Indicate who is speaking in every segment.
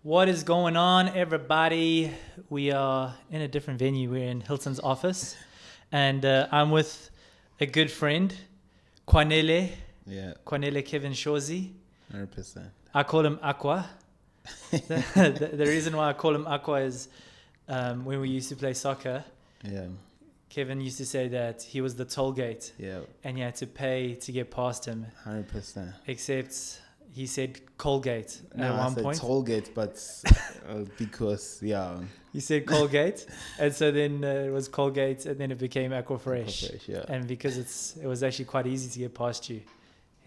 Speaker 1: What is going on, everybody? We are in a different venue. We're in Hilton's office, and I'm with a good friend, Kwanele.
Speaker 2: Yeah,
Speaker 1: Kwanele Kevin Shorzy.
Speaker 2: 100%.
Speaker 1: I call him Aqua. The reason why I call him Aqua is when we used to play soccer,
Speaker 2: Yeah,
Speaker 1: Kevin used to say that he was the toll gate,
Speaker 2: yeah,
Speaker 1: and you had to pay to get past him.
Speaker 2: 100%.
Speaker 1: Except he said Colgate
Speaker 2: No,
Speaker 1: at
Speaker 2: I
Speaker 1: one
Speaker 2: said
Speaker 1: point.
Speaker 2: Tollgate, but because, yeah.
Speaker 1: You said Colgate, and so then it was Colgate, and then it became Aquafresh.
Speaker 2: Aquafresh, yeah.
Speaker 1: And because it was actually quite easy to get past you. It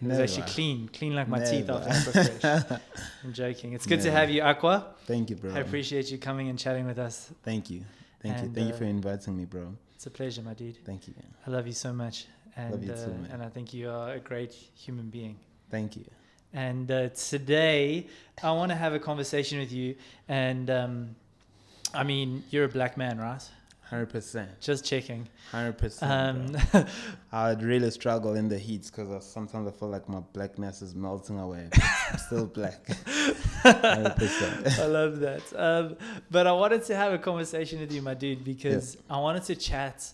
Speaker 1: was
Speaker 2: Never.
Speaker 1: actually clean like my teeth
Speaker 2: Never.
Speaker 1: after Aquafresh. I'm joking. It's good to
Speaker 2: Never.
Speaker 1: have you, Aqua.
Speaker 2: Thank you, bro.
Speaker 1: I appreciate you coming and chatting with us.
Speaker 2: Thank you. Thank
Speaker 1: And,
Speaker 2: you for inviting me, bro.
Speaker 1: It's a pleasure, my dude.
Speaker 2: Thank you.
Speaker 1: I love you so much, and
Speaker 2: Love you too, man.
Speaker 1: and I think you are a great human being.
Speaker 2: Thank you.
Speaker 1: And today, I want to have a conversation with you. And I mean, you're a black man, right?
Speaker 2: 100%.
Speaker 1: Just checking.
Speaker 2: 100%. Bro. I would really struggle in the heat because sometimes I feel like my blackness is melting away. But I'm still black. 100%.
Speaker 1: I love that. But I wanted to have a conversation with you, my dude, because I wanted to chat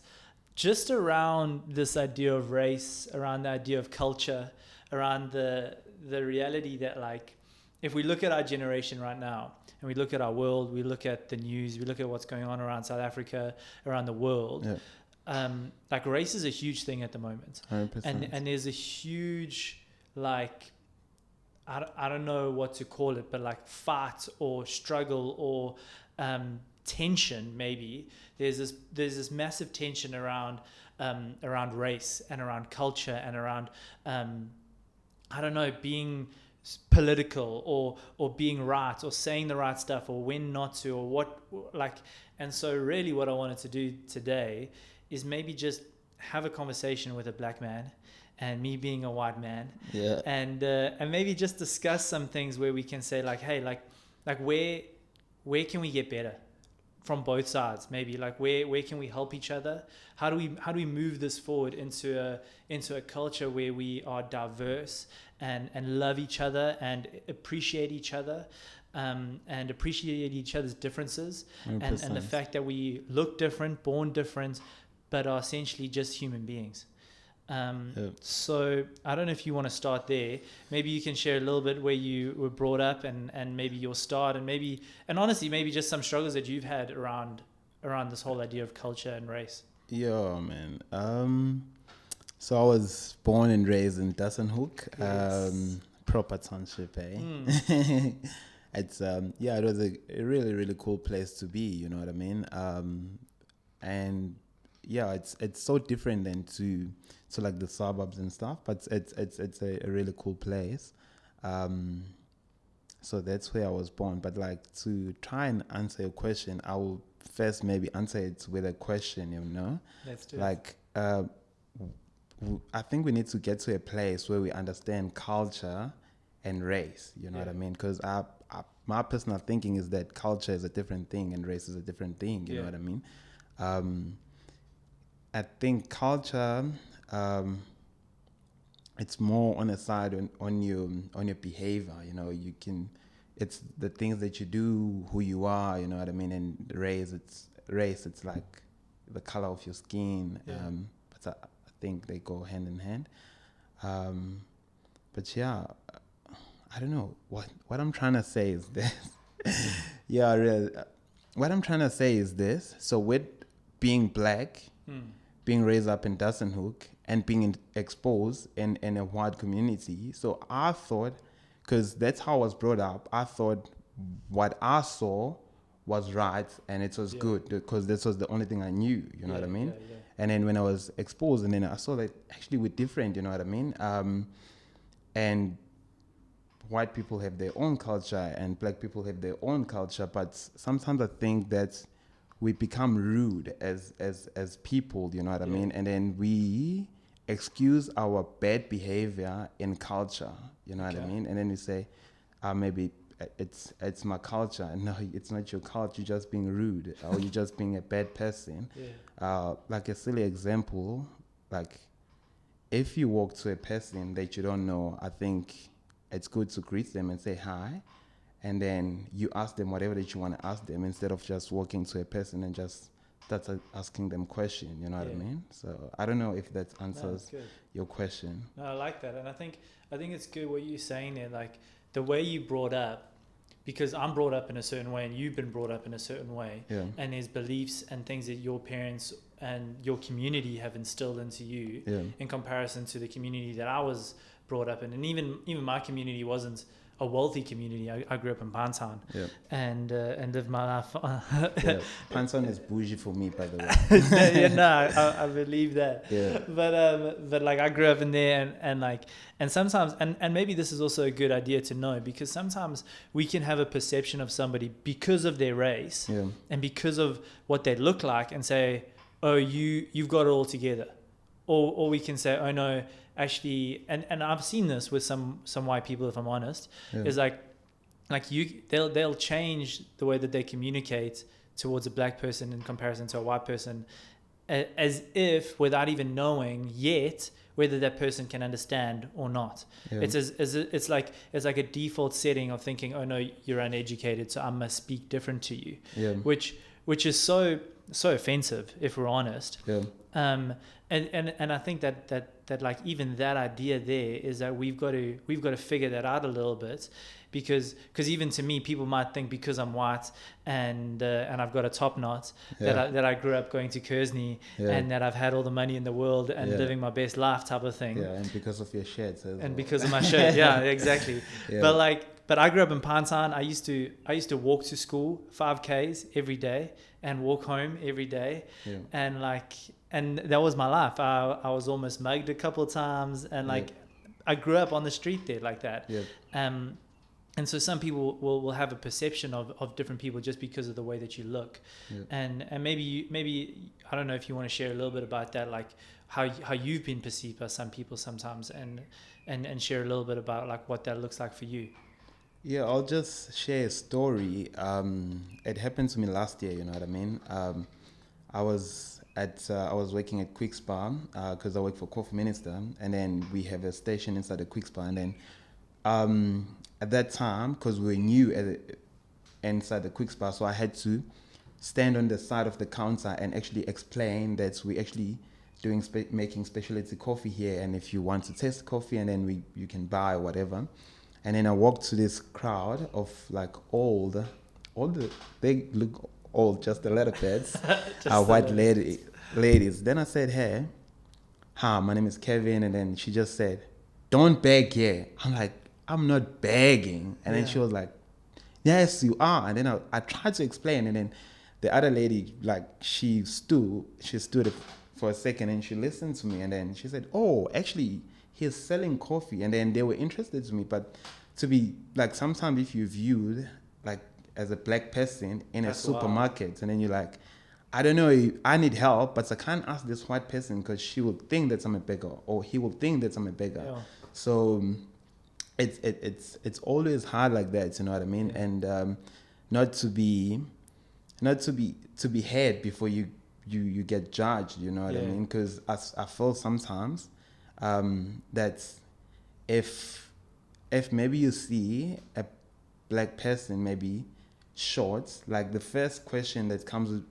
Speaker 1: just around this idea of race, around the idea of culture, around the reality that, like, if we look at our generation right now and we look at our world, we look at the news, we look at what's going on around South Africa, around the world, like, race is a huge thing at the moment.
Speaker 2: 100%.
Speaker 1: And there's a huge, like, I don't know what to call it, but like fight or struggle or tension, maybe. There's this massive tension around race and around culture and around I don't know, being political or being right or saying the right stuff or when not to or what, like. And so really what I wanted to do today is maybe just have a conversation with a black man and me being a white man, and maybe just discuss some things where we can say, like, hey, like where can we get better from both sides? Maybe, like, where can we help each other? How do we move this forward into a culture where we are diverse and love each other and appreciate each other, and appreciate each other's differences, and the fact that we look different, born different, but are essentially just human beings. So I don't know if you want to start there. Maybe you can share a little bit where you were brought up and maybe your start, and honestly maybe just some struggles that you've had around this whole idea of culture and race.
Speaker 2: Yeah, man. So I was born and raised in Dassenhoek, proper township, eh? It's it was a really, really cool place to be, you know what I mean? And yeah, it's so different than to like the suburbs and stuff, but it's a really cool place. So that's where I was born. But like, to try and answer your question, I will first maybe answer it with a question, you know?
Speaker 1: Let's do it.
Speaker 2: Like, I think we need to get to a place where we understand culture and race, you know what I mean? Because my personal thinking is that culture is a different thing and race is a different thing, you know what I mean? I think culture, it's more on a side on your behavior, you know. It's the things that you do, who you are, you know what I mean. And race, it's like the color of your skin. But I think they go hand in hand. But yeah, I don't know what I'm trying to say is this. What I'm trying to say is this. So with being black, being raised up in Dassenhoek, and being exposed in a white community, so I thought, because that's how I was brought up, I thought what I saw was right and it was good because this was the only thing I knew, you know what I mean? And then when I was exposed, and then I saw that actually we're different, you know what I mean? And white people have their own culture and black people have their own culture, but sometimes I think that we become rude as people, you know what I mean? And then we excuse our bad behavior in culture, you know what I mean? And then we say, maybe it's my culture. And no, it's not your culture. You're just being rude, or you're just being a bad person. Like a silly example, like if you walk to a person that you don't know, I think it's good to greet them and say hi. and then you ask them whatever that you want to ask them instead of just walking to a person and just start asking them question. You know what I mean? So I don't know if that answers your question.
Speaker 1: No, I like that, and I think it's good what you're saying there. Like the way you brought up, because I'm brought up in a certain way, and you've been brought up in a certain way, and there's beliefs and things that your parents and your community have instilled into you in comparison to the community that I was brought up in, and even my community wasn't a wealthy community. I grew up in Pantown and lived my life.
Speaker 2: Pantown is bougie for me, by the way.
Speaker 1: I believe that.
Speaker 2: Yeah.
Speaker 1: But like I grew up in there, and sometimes and maybe this is also a good idea to know, because sometimes we can have a perception of somebody because of their race and because of what they look like, and say, oh, you've got it all together, or we can say, oh no, actually, and I've seen this with some white people, if I'm honest, is like they'll change the way that they communicate towards a black person in comparison to a white person, as if without even knowing yet whether that person can understand or not. It's like a default setting of thinking, oh no, you're uneducated, so I must speak different to you, which is so offensive, if we're honest. And I think that like even that idea there is that we've got to figure that out a little bit, because even to me, people might think because I'm white and I've got a top knot that I grew up going to Kersney and that I've had all the money in the world and living my best life type of thing.
Speaker 2: Yeah, and because of your shirts as well.
Speaker 1: Because of my shirt, exactly. But I grew up in Pantown. I used to walk to school 5Ks every day and walk home every day, and that was my life. I was almost mugged a couple of times, and I grew up on the street there like that. And so some people will have a perception of different people just because of the way that you look, and maybe I don't know if you want to share a little bit about that, like how you've been perceived by some people sometimes, and share a little bit about like what that looks like for you.
Speaker 2: Yeah, I'll just share a story. It happened to me last year. You know what I mean? I was working at Quick Spa because I work for Coffee Minister, and then we have a station inside the Quick Spa, and then at that time, because we were new inside the Quick Spa, so I had to stand on the side of the counter and actually explain that we actually making specialty coffee here, and if you want to taste coffee, and then you can buy whatever. And then I walked to this crowd of like they look old, just a little bit, white ladies. Then I said, hey, hi, my name is Kevin. And then she just said, don't beg here. I'm like, I'm not begging. And then she was like, yes, you are. And then I tried to explain. And then the other lady, like she stood for a second and she listened to me. And then she said, oh, actually, he's selling coffee. And then they were interested to me. But to be like, sometimes if you're viewed like as a black person in a supermarket, and then you're like, I don't know, I need help, but I can't ask this white person because she will think that I'm a beggar, or he will think that I'm a beggar. So it's always hard like that, you know what I mean? And not to be heard before you get judged, you know what I mean? Because I feel sometimes that if maybe you see a black person maybe short, like the first question that comes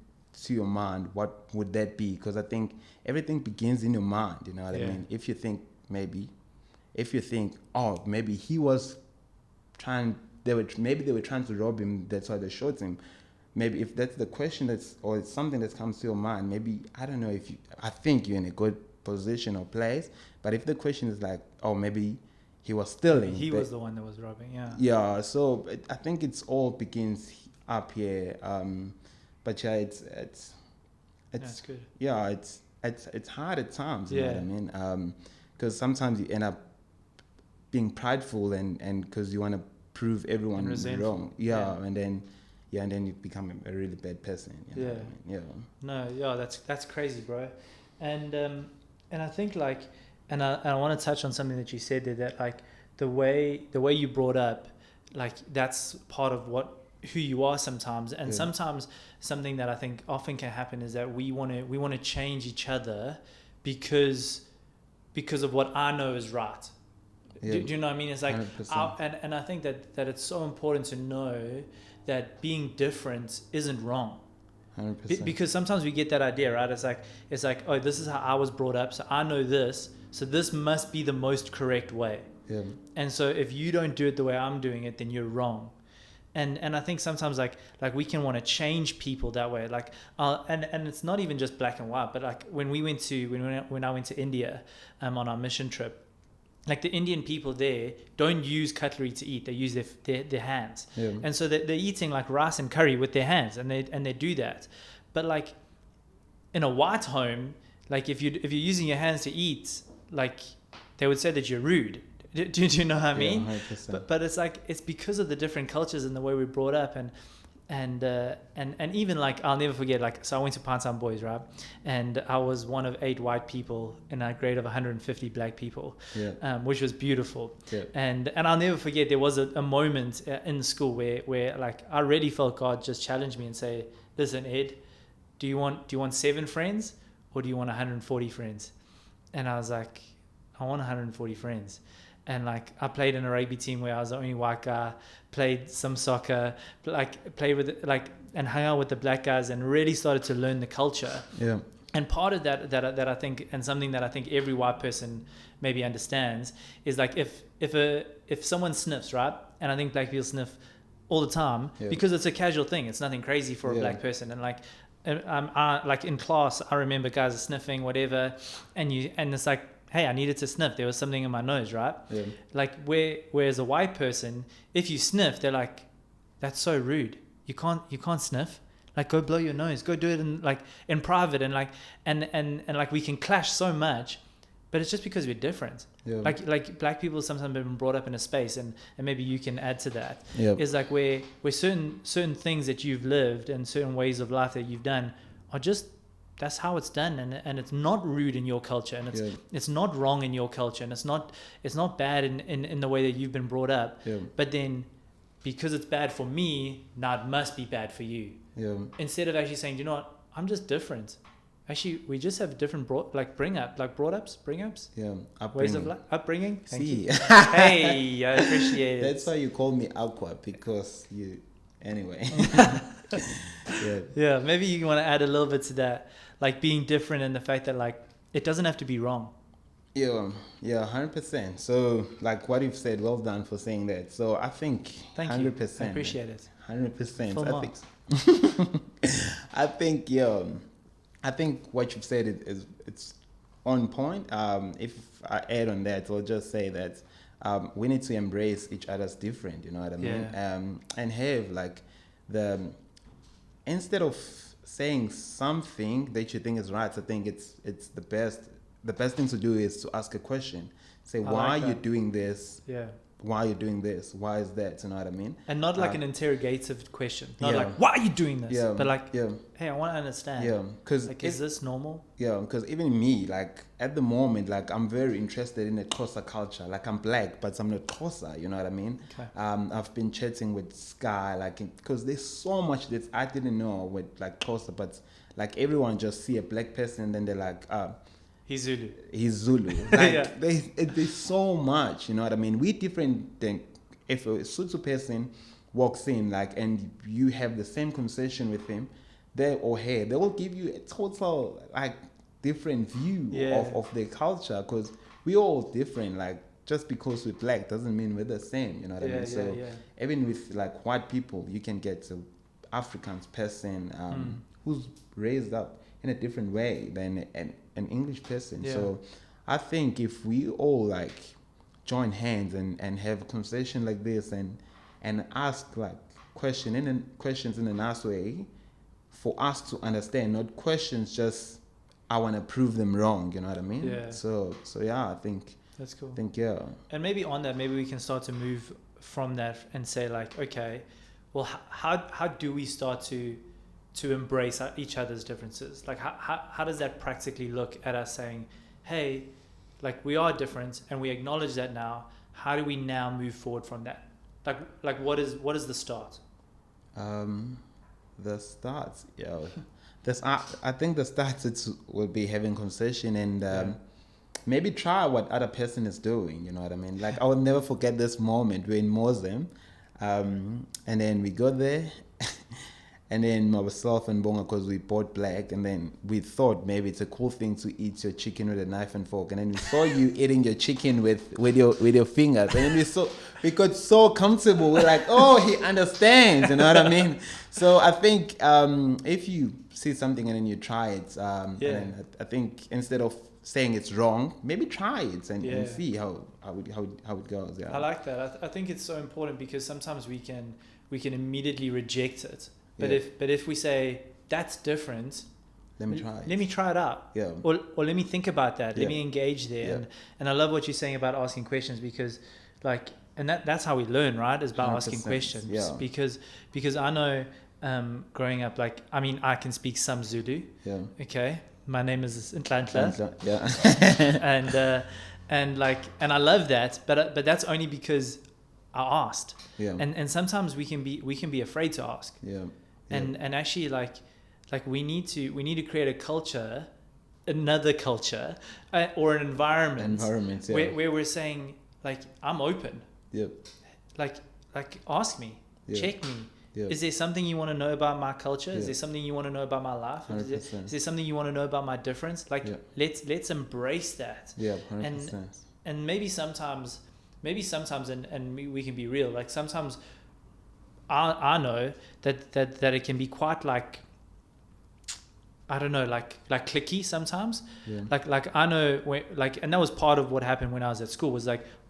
Speaker 2: to your mind, what would that be? Because I think everything begins in your mind, you know what I mean? If you think, oh, maybe he was they were trying to rob him, that's why they shot him. Maybe if that's the question or it's something that comes to your mind, maybe, I don't know, I think you're in a good position or place, but if the question is like, oh, maybe he was stealing.
Speaker 1: He was the one that was robbing,
Speaker 2: Yeah, so I think it's all begins up here. But yeah, it's
Speaker 1: good.
Speaker 2: Yeah, it's hard at times, you know what I mean? Because sometimes you end up being prideful and because you want to prove everyone wrong. And then you become a really bad person. You know what I mean?
Speaker 1: No, that's crazy, bro. And I think like, and I want to touch on something that you said there, that like the way you brought up, like that's part of who you are sometimes. And sometimes something that I think often can happen is that we want to change each other because of what I know is right. Do you know what I mean? It's like,
Speaker 2: 100%.
Speaker 1: and I think that it's so important to know that being different isn't wrong.
Speaker 2: 100%.
Speaker 1: Because sometimes we get that idea, right? It's like, oh, this is how I was brought up, so I know this, so this must be the most correct way.
Speaker 2: Yeah.
Speaker 1: And so if you don't do it the way I'm doing it, then you're wrong. And I think sometimes like we can want to change people that way, like and it's not even just black and white, but like when I went to India on our mission trip, like the Indian people there don't use cutlery to eat; they use their hands,
Speaker 2: Yeah.
Speaker 1: and so they're eating like rice and curry with their hands, and they do that. But like in a white home, like if you're using your hands to eat, like they would say that you're rude. Do you know what I mean?
Speaker 2: Yeah, 100%.
Speaker 1: But it's like it's because of the different cultures and the way we're brought up, and even like I'll never forget, like, so I went to Pantan Boys, right, and I was one of 8 white people in a grade of 150 black people,
Speaker 2: Yeah.
Speaker 1: which was beautiful.
Speaker 2: Yeah.
Speaker 1: And I'll never forget, there was a moment in the school where like I really felt God just challenge me and say, listen, Ed, do you want 7 friends or do you want 140 friends? And I was like, I want 140 friends. And like I played in a rugby team where I was the only white guy, played some soccer, like played with like and hung out with the black guys and really started to learn the culture.
Speaker 2: Yeah.
Speaker 1: And part of that I think, and something that I think every white person maybe understands, is like if someone sniffs, right, and I think black people sniff all the time,
Speaker 2: Yeah.
Speaker 1: because it's a casual thing, it's nothing crazy for a
Speaker 2: Yeah.
Speaker 1: black person. And like like in class I remember guys sniffing whatever, and it's like, hey, I needed to sniff. There was something in my nose, right?
Speaker 2: Yeah.
Speaker 1: Like whereas a white person, if you sniff, they're like, that's so rude. You can't sniff. Like, go blow your nose. Go do it in private, and like and like we can clash so much, but it's just because we're different.
Speaker 2: Yeah.
Speaker 1: Like black people sometimes have been brought up in a space, and maybe you can add to that.
Speaker 2: Yeah.
Speaker 1: Is like where certain things that you've lived and certain ways of life that you've done are just, that's how it's done, and it's not rude in your culture, and it's not wrong in your culture, and it's not bad in the way that you've been brought up.
Speaker 2: Yeah.
Speaker 1: But then because it's bad for me, now it must be bad for you.
Speaker 2: Yeah.
Speaker 1: Instead of actually saying, you know what, I'm just different. Actually, we just have different bring ups,
Speaker 2: Yeah.
Speaker 1: ways of life, upbringing. Thank
Speaker 2: See.
Speaker 1: you. Hey, I appreciate it.
Speaker 2: That's why you call me Aqua, because you. Anyway. Yeah.
Speaker 1: Yeah, maybe you want to add a little bit to that, like being different and the fact that like it doesn't have to be wrong.
Speaker 2: Yeah, 100%. So, like what you've said, well done for saying that. So, I think
Speaker 1: Thank
Speaker 2: 100%.
Speaker 1: you. I appreciate it.
Speaker 2: 100%.
Speaker 1: Full
Speaker 2: I
Speaker 1: marks.
Speaker 2: think. I think what you've said it's on point. If I add on that, I'll just say that we need to embrace each other's different. You know what I mean?
Speaker 1: Yeah.
Speaker 2: And have like instead of saying something that you think is right, I think it's the best. The best thing to do is to ask a question. Say, why
Speaker 1: like
Speaker 2: are you
Speaker 1: that.
Speaker 2: doing this?
Speaker 1: Yeah.
Speaker 2: Why are you doing this? Why is that? You know what I mean?
Speaker 1: And not like an interrogative question. Not
Speaker 2: yeah.
Speaker 1: like, why are you doing this?
Speaker 2: Yeah.
Speaker 1: But like,
Speaker 2: Yeah.
Speaker 1: hey, I want to understand.
Speaker 2: Yeah. Because
Speaker 1: Like, is this normal?
Speaker 2: yeah, because even me, like at the moment, like I'm very interested in the Xhosa culture. Like I'm black, but I'm not Xhosa. You know what I mean?
Speaker 1: Okay.
Speaker 2: I've been chatting with Sky, like because there's so much that I didn't know with like Xhosa, but like everyone just see a black person and then they're like,
Speaker 1: He's Zulu.
Speaker 2: he's Zulu. Like
Speaker 1: Yeah.
Speaker 2: there's so much. You know what I mean? We different than if a Sotho person walks in, like, and you have the same conversation with him, they or her, they will give you a total like different view
Speaker 1: Yeah.
Speaker 2: of their culture, because we're all different. Like just because we're black doesn't mean we're the same. You know what I mean? So even with like white people, you can get an African person who's raised up in a different way than an English person.
Speaker 1: Yeah.
Speaker 2: So I think if we all like join hands and have a conversation like this and ask like questions in a nice way for us to understand, not questions just I want to prove them wrong. You know what I mean?
Speaker 1: Yeah.
Speaker 2: So yeah, I think
Speaker 1: That's cool.
Speaker 2: yeah.
Speaker 1: And maybe on that, maybe we can start to move from that and say like, okay, well, how do we start to embrace each other's differences? Like how does that practically look at us saying, hey, like we are different and we acknowledge that now. How do we now move forward from that? Like what is the start?
Speaker 2: The starts, yeah. I think the starts would be having conversation and maybe try what other person is doing. You know what I mean? Like I will never forget this moment. We're in Mosem, and then we got there. And then myself and Bonga, because we bought black, and then we thought maybe it's a cool thing to eat your chicken with a knife and fork. And then we saw you eating your chicken with your fingers, and then we got so comfortable. We're like, oh, he understands. You know what I mean? So I think if you see something and then you try it, and I think instead of saying it's wrong, maybe try it and see how it goes. Yeah.
Speaker 1: I like that. I think it's so important because sometimes we can immediately reject it. But if we say that's different, let me try it out.
Speaker 2: Yeah.
Speaker 1: Or let me think about that. Let me engage there.
Speaker 2: Yeah.
Speaker 1: And I love what you're saying about asking questions because that's how we learn, right? Is by asking questions.
Speaker 2: Yeah.
Speaker 1: Because I know growing up, I can speak some Zulu.
Speaker 2: Yeah.
Speaker 1: Okay. My name is Ntlantla.
Speaker 2: Yeah.
Speaker 1: and I love that, but that's only because I asked.
Speaker 2: Yeah.
Speaker 1: And sometimes we can be afraid to ask.
Speaker 2: Yeah.
Speaker 1: And actually we need to create a culture, another culture, or an environment where we're saying I'm open.
Speaker 2: Yep.
Speaker 1: Ask me, check me. Yep. Is there something you want to know about my culture? Is there something you want to know about my life? Is there something you want to know about my difference? Let's embrace that.
Speaker 2: Yeah, 100%.
Speaker 1: And maybe sometimes and we can be real. Sometimes I know that it can be quite I don't know, cliquey sometimes.
Speaker 2: Yeah.
Speaker 1: I know when, and that was part of what happened when I was at school was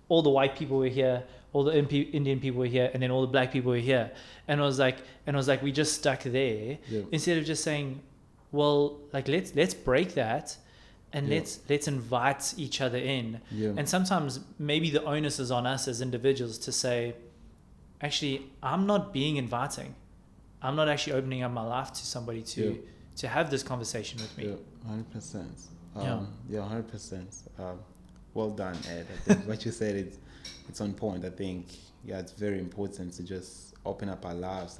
Speaker 1: all the white people were here, all the Indian people were here, and then all the black people were here. And it was like we just stuck there instead of just saying, well, let's break that. And let's invite each other in. Yeah. And sometimes maybe the onus is on us as individuals to say, actually, I'm not being inviting. I'm not actually opening up my life to somebody to have this conversation with me.
Speaker 2: Yeah, 100%. 100%. Well done, Ed. I think what you said it's on point. I think it's very important to just open up our lives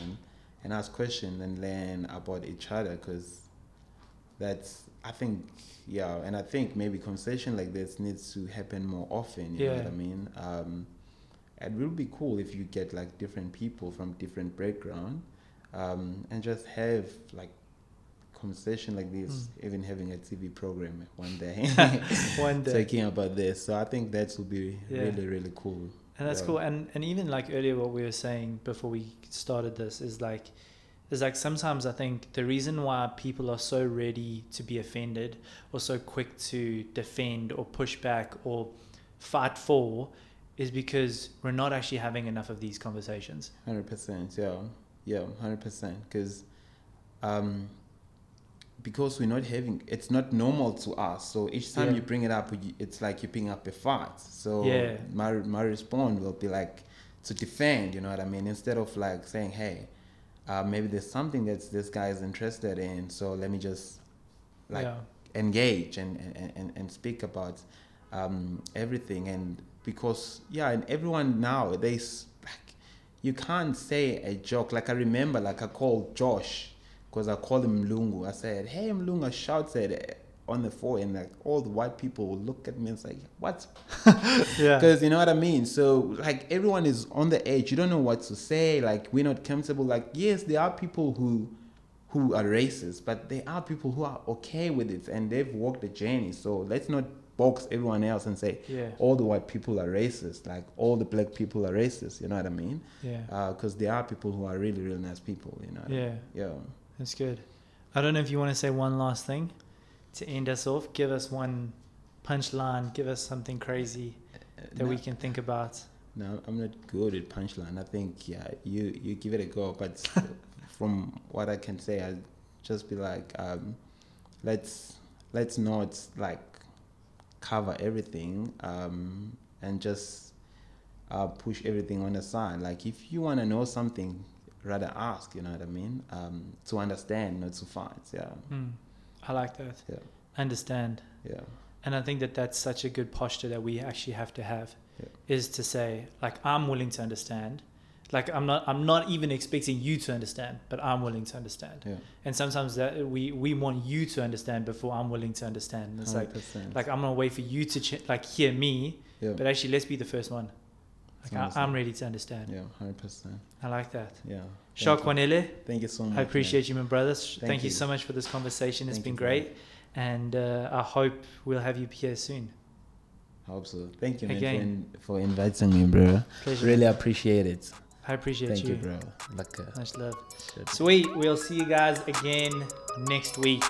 Speaker 2: and ask questions and learn about each other because that's I think maybe conversation like this needs to happen more often. You know what I mean? It will be cool if you get different people from different background, and just have conversation like this. Even having a TV program one day, talking about this. So I think that will be really really cool.
Speaker 1: And that's cool. And even earlier, what we were saying before we started this is sometimes I think the reason why people are so ready to be offended or so quick to defend or push back or fight for is because we're not actually having enough of these conversations.
Speaker 2: 100%, yeah, 100%. Because we're not having, it's not normal to us. So each time you bring it up, it's like you're picking up a fight. So my response will be to defend. You know what I mean? Instead of saying, hey. Maybe there's something that this guy is interested in, so let me just engage and speak about everything. And because and everyone nowadays you can't say a joke. I remember I called Josh because I called him Mlungu. I said, hey Mlungu, I shouted on the phone and all the white people would look at me and say, what? Because you know what I mean? So everyone is on the edge. You don't know what to say. We're not comfortable. Yes, there are people who are racist, but there are people who are okay with it and they've walked the journey. So let's not box everyone else and say all the white people are racist, all the black people are racist. You know what I mean? Because there are people who are really, really nice people. You know what I mean? Yeah.
Speaker 1: That's good. I don't know if you want to say one last thing to end us off. Give us one punchline. Give us something crazy that we can think about.
Speaker 2: No, I'm not good at punchline. I think you give it a go. But from what I can say, I'll just be let's not cover everything and just push everything on the side. If you want to know something, rather ask. You know what I mean? To understand, not to fight.
Speaker 1: I like that.
Speaker 2: Yeah.
Speaker 1: Understand.
Speaker 2: Yeah.
Speaker 1: And I think that's such a good posture that we actually have to have is to say, I'm willing to understand. Like I'm not even expecting you to understand, but I'm willing to understand.
Speaker 2: Yeah.
Speaker 1: And sometimes that we want you to understand before I'm willing to understand. And it's
Speaker 2: 100%.
Speaker 1: like I'm gonna wait for you to hear me,
Speaker 2: Yeah.
Speaker 1: but actually let's be the first one. Like I'm ready to understand.
Speaker 2: Yeah, 100%.
Speaker 1: I like that.
Speaker 2: Yeah.
Speaker 1: Shah Kwanele,
Speaker 2: Thank you so much.
Speaker 1: I appreciate you, my brothers. Thank you
Speaker 2: you.
Speaker 1: so much for this conversation. It's
Speaker 2: Thank
Speaker 1: been
Speaker 2: you,
Speaker 1: great, and I hope we'll have you here soon.
Speaker 2: Hope so. Thank you, man,
Speaker 1: Again.
Speaker 2: for inviting me, bro.
Speaker 1: Pleasure.
Speaker 2: Really appreciate it.
Speaker 1: I appreciate
Speaker 2: Thank
Speaker 1: you.
Speaker 2: you, bro. Like,
Speaker 1: Much love.
Speaker 2: shit.
Speaker 1: Sweet. We'll see you guys again next week.